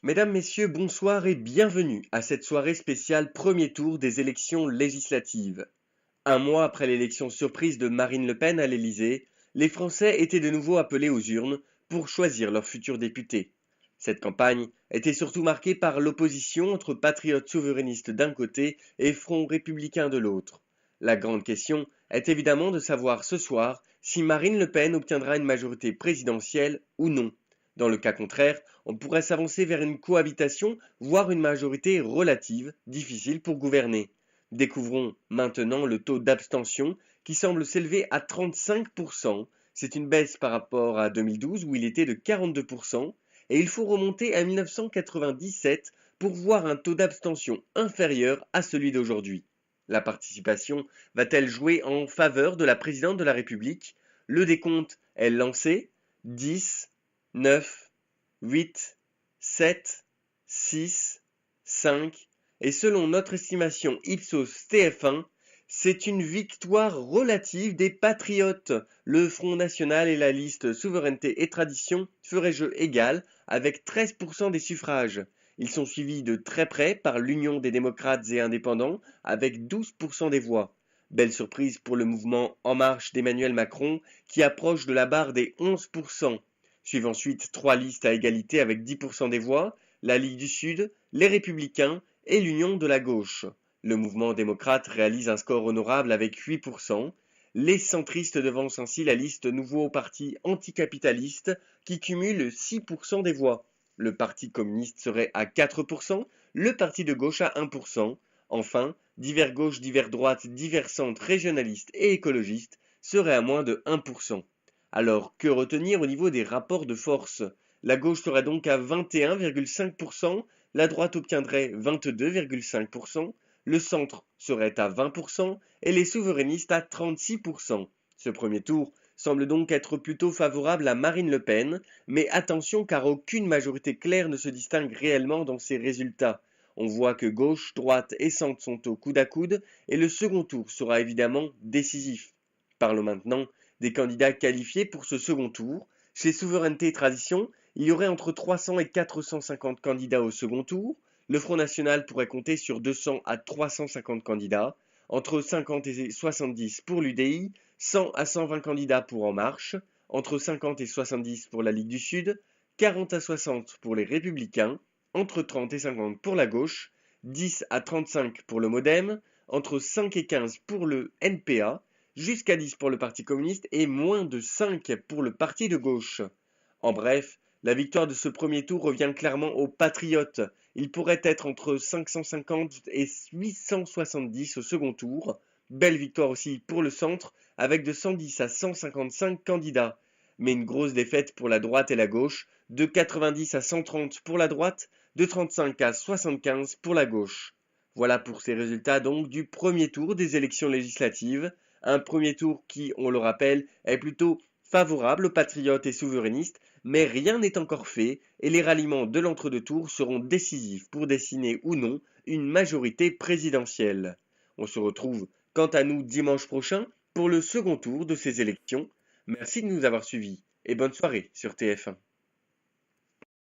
Mesdames, Messieurs, bonsoir et bienvenue à cette soirée spéciale premier tour des élections législatives. Un mois après l'élection surprise de Marine Le Pen à l'Élysée, les Français étaient de nouveau appelés aux urnes pour choisir leurs futurs députés. Cette campagne était surtout marquée par l'opposition entre patriotes souverainistes d'un côté et Front républicain de l'autre. La grande question est évidemment de savoir ce soir si Marine Le Pen obtiendra une majorité présidentielle ou non. Dans le cas contraire, on pourrait s'avancer vers une cohabitation, voire une majorité relative, difficile pour gouverner. Découvrons maintenant le taux d'abstention qui semble s'élever à 35%. C'est une baisse par rapport à 2012 où il était de 42%, et il faut remonter à 1997 pour voir un taux d'abstention inférieur à celui d'aujourd'hui. La participation va-t-elle jouer en faveur de la présidente de la République? Le décompte est lancé. 10, 9, 8, 7, 6, 5, et selon notre estimation Ipsos TF1, c'est une victoire relative des patriotes. Le Front National et la liste Souveraineté et Tradition feraient jeu égal avec 13% des suffrages. Ils sont suivis de très près par l'Union des démocrates et indépendants avec 12% des voix. Belle surprise pour le mouvement En Marche d'Emmanuel Macron qui approche de la barre des 11%. Suivent ensuite trois listes à égalité avec 10% des voix, la Ligue du Sud, les Républicains et l'Union de la gauche. Le mouvement démocrate réalise un score honorable avec 8%. Les centristes devancent ainsi la liste Nouveau Parti anticapitaliste qui cumule 6% des voix. Le Parti communiste serait à 4%, le Parti de gauche à 1%. Enfin, divers gauche, divers droite, divers centre, régionalistes et écologistes seraient à moins de 1%. Alors, que retenir au niveau des rapports de force? La gauche serait donc à 21,5%, la droite obtiendrait 22,5%, le centre serait à 20% et les souverainistes à 36%. Ce premier tour semble donc être plutôt favorable à Marine Le Pen, mais attention car aucune majorité claire ne se distingue réellement dans ces résultats. On voit que gauche, droite et centre sont au coude à coude et le second tour sera évidemment décisif. Parlons maintenant des candidats qualifiés pour ce second tour. Chez Souveraineté et Tradition, il y aurait entre 300 et 450 candidats au second tour. Le Front National pourrait compter sur 200 à 350 candidats, entre 50 et 70 pour l'UDI, 100 à 120 candidats pour En Marche, entre 50 et 70 pour la Ligue du Sud, 40 à 60 pour les Républicains, entre 30 et 50 pour la gauche, 10 à 35 pour le MoDem, entre 5 et 15 pour le NPA, jusqu'à 10 pour le Parti communiste et moins de 5 pour le Parti de gauche. En bref, la victoire de ce premier tour revient clairement aux patriotes. Il pourrait être entre 550 et 870 au second tour. Belle victoire aussi pour le centre, avec de 110 à 155 candidats. Mais une grosse défaite pour la droite et la gauche, de 90 à 130 pour la droite, de 35 à 75 pour la gauche. Voilà pour ces résultats donc du premier tour des élections législatives. Un premier tour qui, on le rappelle, est plutôt favorable aux patriotes et souverainistes, mais rien n'est encore fait et les ralliements de l'entre-deux tours seront décisifs pour dessiner ou non une majorité présidentielle. On se retrouve quant à nous dimanche prochain pour le second tour de ces élections. Merci de nous avoir suivis et bonne soirée sur TF1.